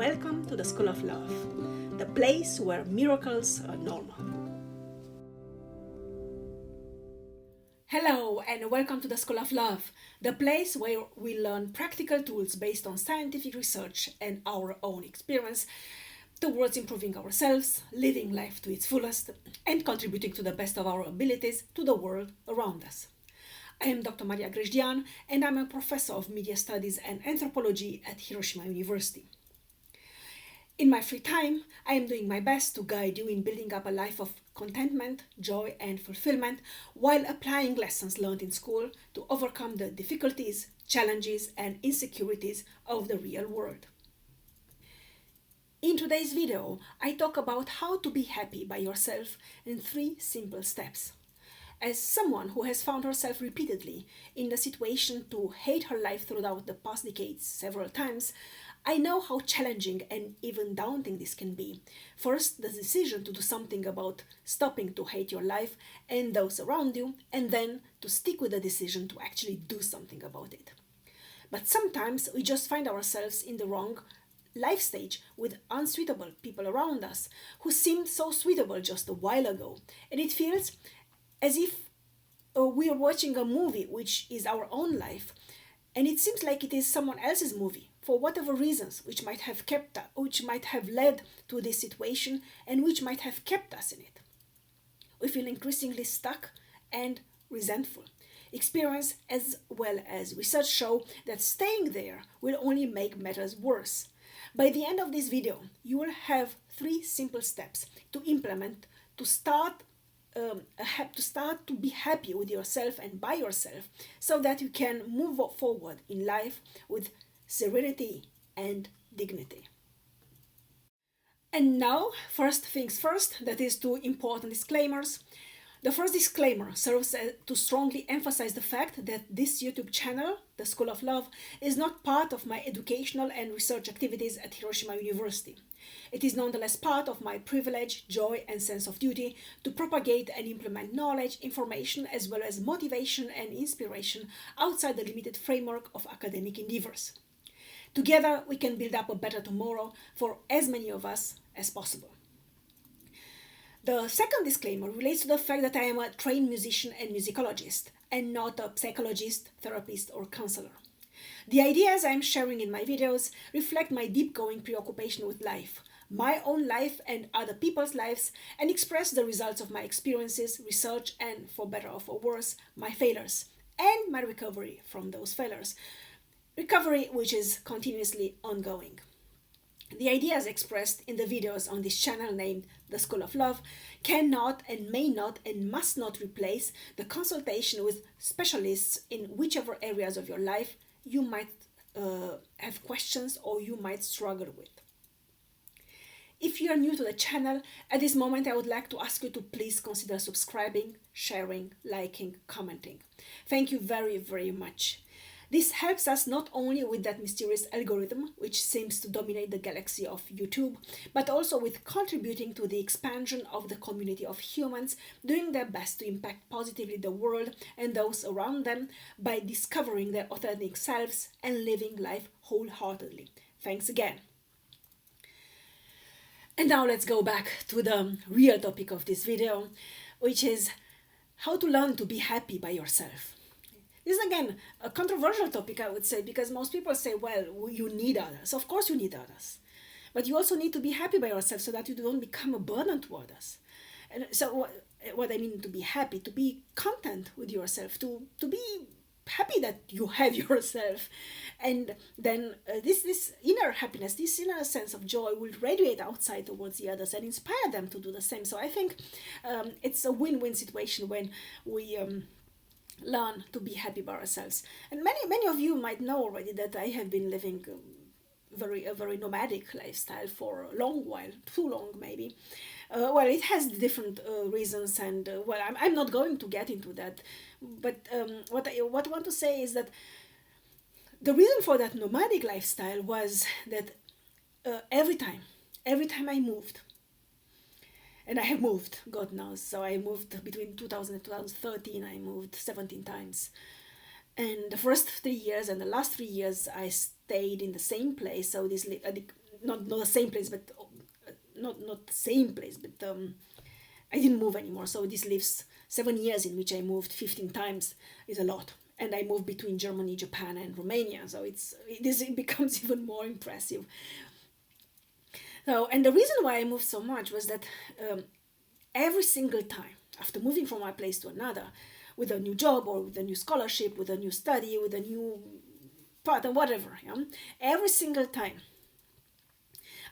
welcome to the School of Love, the place where miracles are normal. Hello and welcome to the School of Love, the place where we learn practical tools based on scientific research and our own experience towards improving ourselves, living life to its fullest, and contributing to the best of our abilities to the world around us. I am Dr. Grajdian and I'm a professor of media studies and anthropology at Hiroshima University. In my free time, I am doing my best to guide you in building up a life of contentment, joy, and fulfillment while applying lessons learned in school to overcome the difficulties, challenges, and insecurities of the real world. In today's video, I talk about how to be happy by yourself in 3 simple steps. As someone who has found herself repeatedly in the situation to hate her life throughout the past decades several times, I know how challenging and even daunting this can be. First, the decision to do something about stopping to hate your life and those around you, and then to stick with the decision to actually do something about it. But sometimes we just find ourselves in the wrong life stage with unsuitable people around us who seemed so suitable just a while ago, and it feels as if we are watching a movie which is our own life, and it seems like it is someone else's movie for whatever reasons which might have led to this situation and which might have kept us in it. We feel increasingly stuck and resentful. Experience as well as research show that staying there will only make matters worse. By the end of this video, you will have 3 simple steps to implement to start to be happy with yourself and by yourself so that you can move forward in life with serenity and dignity. And now, first things first, that is 2 important disclaimers. The first disclaimer serves to strongly emphasize the fact that this YouTube channel, The School of Love, is not part of my educational and research activities at Hiroshima University. It is nonetheless part of my privilege, joy, and sense of duty to propagate and implement knowledge, information, as well as motivation and inspiration outside the limited framework of academic endeavors. Together, we can build up a better tomorrow for as many of us as possible. The second disclaimer relates to the fact that I am a trained musician and musicologist, and not a psychologist, therapist, or counselor. The ideas I am sharing in my videos reflect my deep-going preoccupation with life, my own life and other people's lives, and express the results of my experiences, research, and, for better or for worse, my failures, and my recovery from those failures. Recovery which is continuously ongoing. The ideas expressed in the videos on this channel named The School of Love cannot and may not and must not replace the consultation with specialists in whichever areas of your life you might have questions or you might struggle with. If you are new to the channel, at this moment I would like to ask you to please consider subscribing, sharing, liking, commenting. Thank you very, very much. This helps us not only with that mysterious algorithm which seems to dominate the galaxy of YouTube, but also with contributing to the expansion of the community of humans doing their best to impact positively the world and those around them by discovering their authentic selves and living life wholeheartedly. Thanks again. And now let's go back to the real topic of this video, which is how to learn to be happy by yourself. This is again a controversial topic, I would say, because most people say, well, you need others. Of course you need others. But you also need to be happy by yourself so that you don't become a burden to others. And so what I mean to be happy, to be content with yourself, to be happy that you have yourself. And then this inner happiness, this inner sense of joy will radiate outside towards the others and inspire them to do the same. So I think it's a win-win situation when we learn to be happy by ourselves. And many of you might know already that I have been living a very nomadic lifestyle for a long while, too long maybe. Well, it has different reasons, and well, I'm not going to get into that. But what I want to say is that the reason for that nomadic lifestyle was that every time I moved, and I have moved, God knows. So I moved between 2000 and 2013. I moved 17 times. And the first 3 years and the last 3 years, I stayed in the same place. So this not the same place, but not the same place, but I didn't move anymore. So this leaves 7 years in which I moved 15 times is a lot. And I moved between Germany, Japan, and Romania. So it becomes even more impressive. So, and the reason why I moved so much was that every single time after moving from one place to another, with a new job or with a new scholarship, with a new study, with a new partner, whatever, yeah, every single time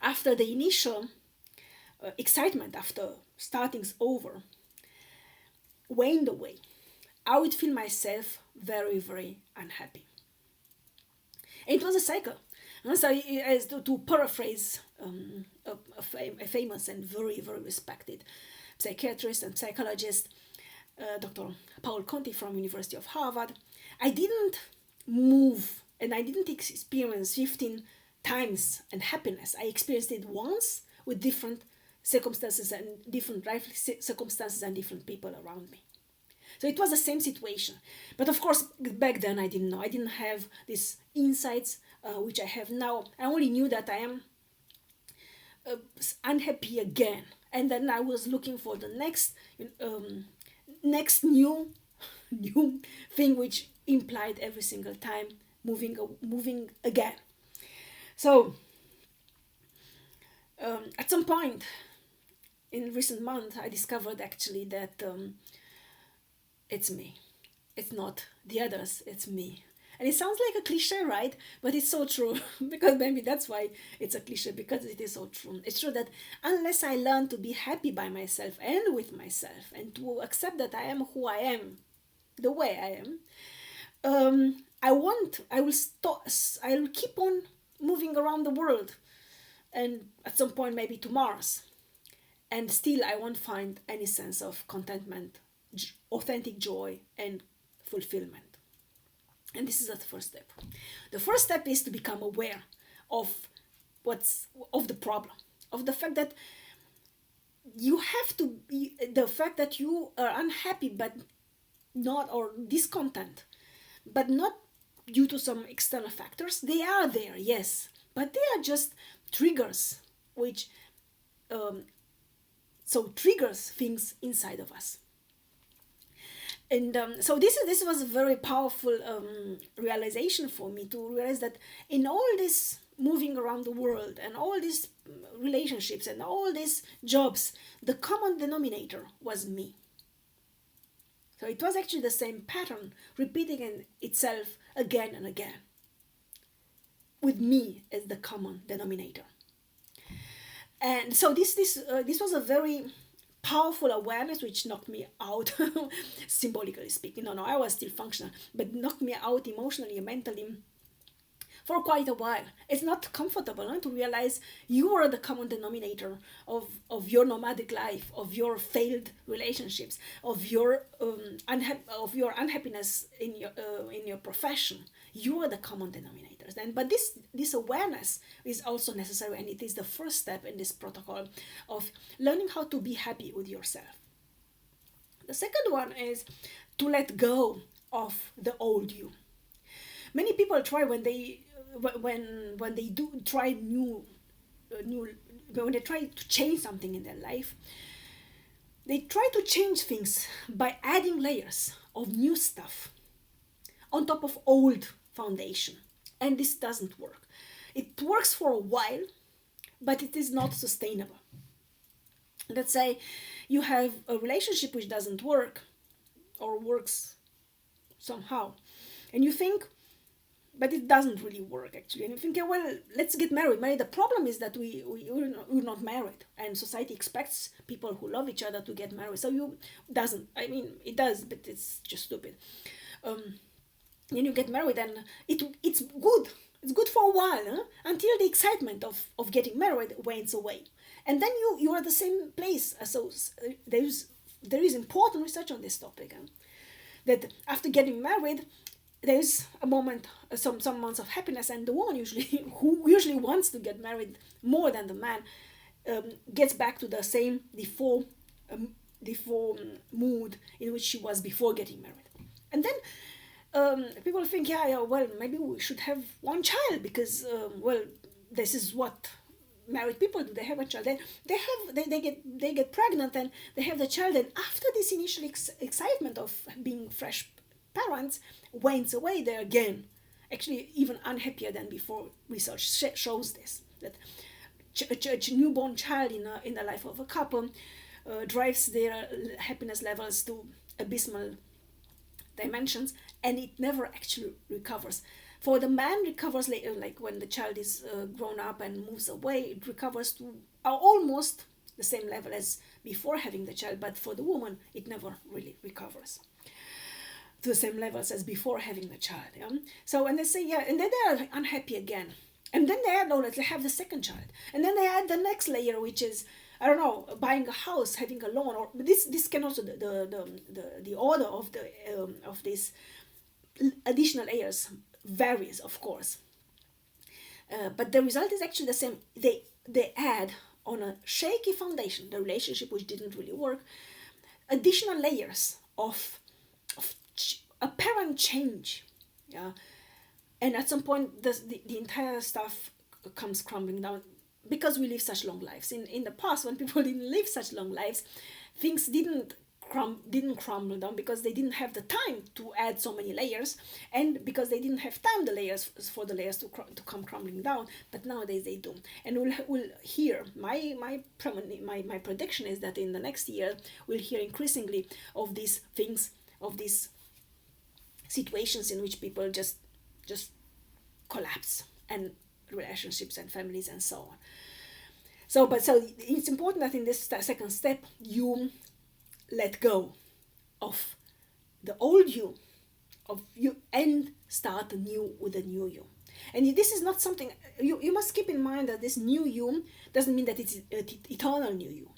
after the initial excitement, after starting's over, waned away, I would feel myself very, very unhappy. And it was a cycle. And so, as to paraphrase a famous and very, very respected psychiatrist and psychologist, Dr. Paul Conti from University of Harvard, I didn't move and I didn't experience 15 times unhappiness. I experienced it once with different circumstances and different life circumstances and different people around me. So it was the same situation. But of course, back then I didn't know. I didn't have these insights which I have now. I only knew that I am unhappy again. And then I was looking for the next new thing which implied every single time moving again. So at some point in recent months, I discovered actually that it's me. It's not the others, it's me. And it sounds like a cliche, right? But it's so true. Because maybe that's why it's a cliche, because it is so true. It's true that unless I learn to be happy by myself and with myself, and to accept that I am who I am, the way I am, I will keep on moving around the world, and at some point maybe to Mars, and still I won't find any sense of contentment, authentic joy, and fulfillment. And this is the first step. The first step is to become aware of the problem, of the fact that you have to be, the fact that you are unhappy but not, or discontent, but not due to some external factors. They are there, yes, but they are just triggers which triggers things inside of us. And so this was a very powerful realization for me, to realize that in all this moving around the world and all these relationships and all these jobs, the common denominator was me. So it was actually the same pattern repeating itself again and again, with me as the common denominator. And so this was a very powerful awareness which knocked me out, symbolically speaking. No, I was still functional, but knocked me out emotionally and mentally for quite a while. It's not comfortable to realize you are the common denominator of your nomadic life, of your failed relationships, of your unhappiness in your profession. You are the common denominators. But this awareness is also necessary, and it is the first step in this protocol of learning how to be happy with yourself. The second one is to let go of the old you. Many people try when they try when they try to change something in their life, they try to change things by adding layers of new stuff on top of old foundation, and this doesn't work. It works for a while, but it is not sustainable. Let's say you have a relationship which doesn't work, or works somehow, and you think, but it doesn't really work actually. And you think, well, let's get married. The problem is that we're not married, and society expects people who love each other to get married. So it does, but it's just stupid. Then you get married, and it's good. It's good for a while, until the excitement of getting married wanes away. And then you are at the same place. So there is important research on this topic, that after getting married, there's a moment, some months of happiness, and the woman who usually wants to get married more than the man, gets back to the same default mood in which she was before getting married. And then people think, well, maybe we should have one child, because this is what married people do. They have a child, then they get pregnant, and they have the child, and after this initial excitement of being fresh parents wanes away, they're again actually even unhappier than before. Research shows this, that a newborn child in the life of a couple drives their happiness levels to abysmal dimensions, and it never actually recovers. For the man, recovers later, like when the child is grown up and moves away, it recovers to almost the same level as before having the child. But for the woman, it never really recovers to the same levels as before having the child. Yeah? So, and they say, yeah, and then they are unhappy again. And then they add, no, they have the second child. And then they add the next layer, which is, I don't know, buying a house, having a loan, or this can also the order of these additional layers varies, of course. But the result is actually the same. They add on a shaky foundation, the relationship which didn't really work, additional layers of apparent change. Yeah. And at some point, the entire stuff comes crumbling down because we live such long lives. In the past, when people didn't live such long lives, things didn't crumble down because they didn't have the time to add so many layers, and because they didn't have time for the layers to come crumbling down. But nowadays they do, and we'll hear my prediction is that in the next year we'll hear increasingly of these things, of these situations in which people just collapse, and relationships and families and so on. So it's important that in this second step you let go of the old you, and start anew with a new you. And this is not something you must keep in mind, that this new you doesn't mean that it's eternal new you,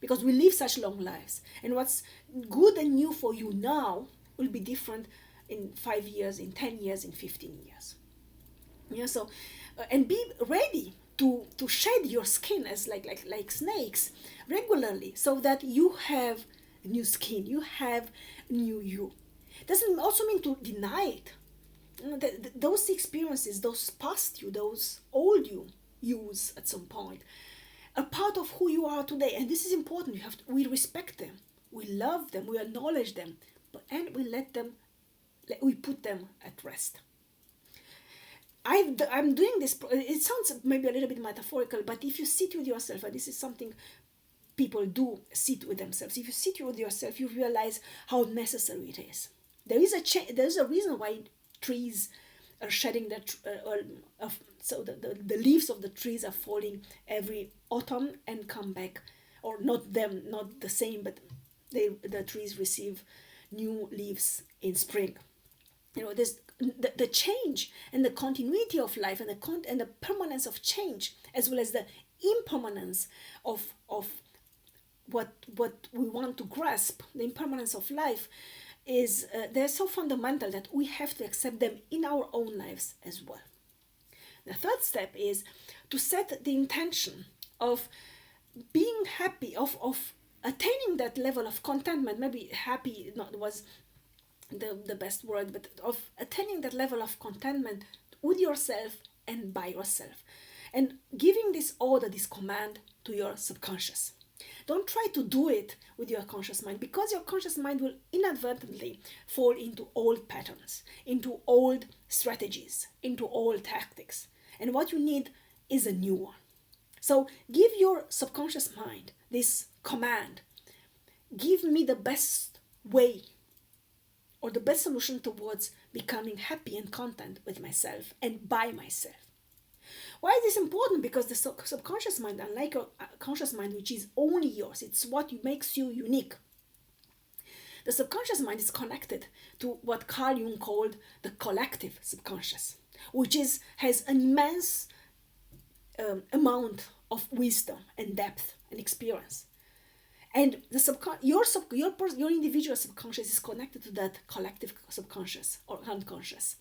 because we live such long lives, and what's good and new for you now will be different in 5 years, in 10 years, in 15 years. Yeah, so and be ready to shed your skin as like snakes regularly, so that you have new skin, you have new you. Doesn't also mean to deny it. Those experiences, those past you, those old yous at some point, are part of who you are today, and this is important. We respect them, we love them, we acknowledge them, and we put them at rest. I'm doing this, it sounds maybe a little bit metaphorical, but if you sit with yourself, and this is something people do, sit with themselves. If you sit with yourself, you realize how necessary it is. There's a reason why trees are shedding so the leaves of the trees are falling every autumn and come back, or not the same, but the trees receive new leaves in spring. There's the change and the continuity of life, and the permanence of change, as well as the impermanence of what we want to grasp, the impermanence of life, is they're so fundamental that we have to accept them in our own lives as well. The third step is to set the intention of being happy, of attaining that level of contentment. Maybe happy was the best word, but of attaining that level of contentment with yourself and by yourself, and giving this order, this command to your subconscious. Don't try to do it with your conscious mind, because your conscious mind will inadvertently fall into old patterns, into old strategies, into old tactics, and what you need is a new one. So give your subconscious mind this command: give me the best way, or the best solution towards becoming happy and content with myself and by myself. Why is this important? Because the subconscious mind, unlike your conscious mind, which is only yours, it's what makes you unique. The subconscious mind is connected to what Carl Jung called the collective subconscious, which has an immense amount of wisdom and depth and experience. And your individual subconscious is connected to that collective subconscious or unconscious,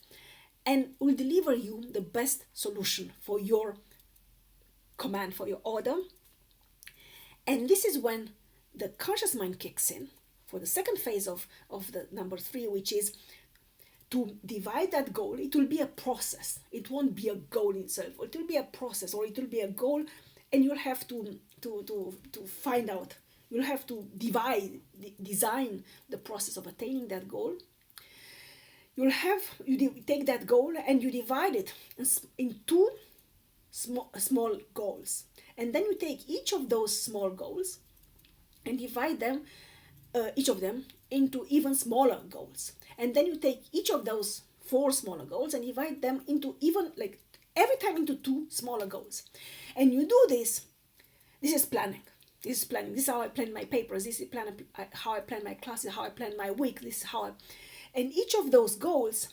and will deliver you the best solution for your command, for your order. And this is when the conscious mind kicks in for the second phase of the number 3, which is to divide that goal. It will be a process. It won't be a goal in itself. It will be a process, or it will be a goal and you'll have to find out. You'll have to design the process of attaining that goal. You take that goal and you divide it in two small goals, and then you take each of those small goals and divide them, each of them, into even smaller goals, and then you take each of those four smaller goals and divide them into even, like, every time into two smaller goals. And you do this. This is planning. This is how I plan my papers. This is how I plan my classes, how I plan my week. This is how and each of those goals,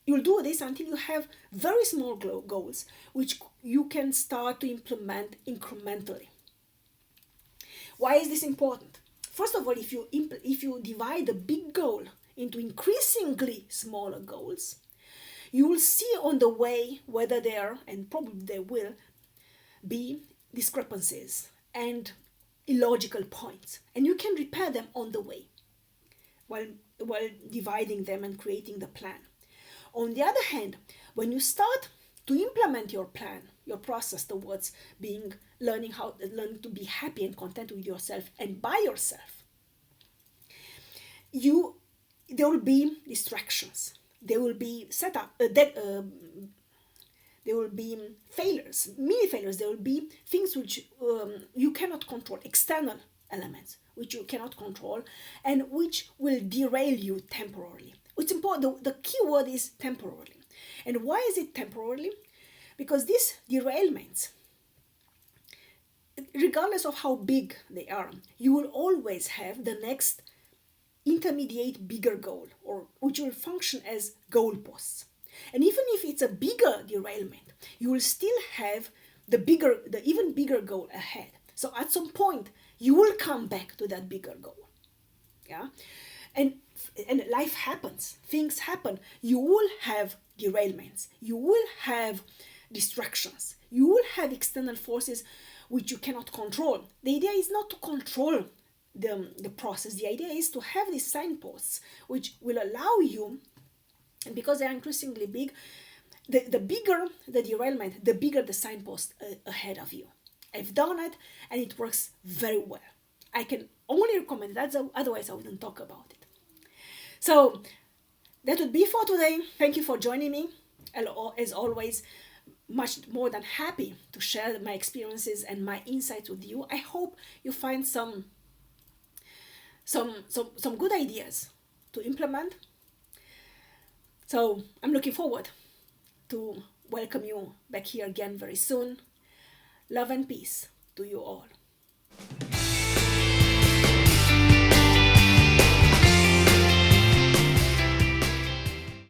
you'll do this until you have very small goals, which you can start to implement incrementally. Why is this important? First of all, if you divide the big goal into increasingly smaller goals, you will see on the way whether there, and probably there will be, discrepancies and illogical points, and you can repair them on the way while dividing them and creating the plan. On the other hand, when you start to implement your plan, your process towards learning to be happy and content with yourself and by yourself, there will be distractions. There will be there will be failures, mini failures. There will be things which you cannot control, external elements which you cannot control, and which will derail you temporarily. It's important. The key word is temporarily. And why is it temporarily? Because these derailments, regardless of how big they are, you will always have the next intermediate bigger goal, or which will function as goalposts. And even if it's a bigger derailment, you will still have the even bigger goal ahead. So at some point, you will come back to that bigger goal. Yeah, and life happens, things happen. You will have derailments. You will have distractions. You will have external forces which you cannot control. The idea is not to control the process. The idea is to have these signposts which will allow you, and because they are increasingly big, the bigger the derailment, the bigger the signpost ahead of you. I've done it and it works very well. I can only recommend that, otherwise I wouldn't talk about it. So that would be for today. Thank you for joining me. As always, much more than happy to share my experiences and my insights with you. I hope you find some good ideas to implement. So I'm looking forward to welcome you back here again very soon. Love and peace to you all.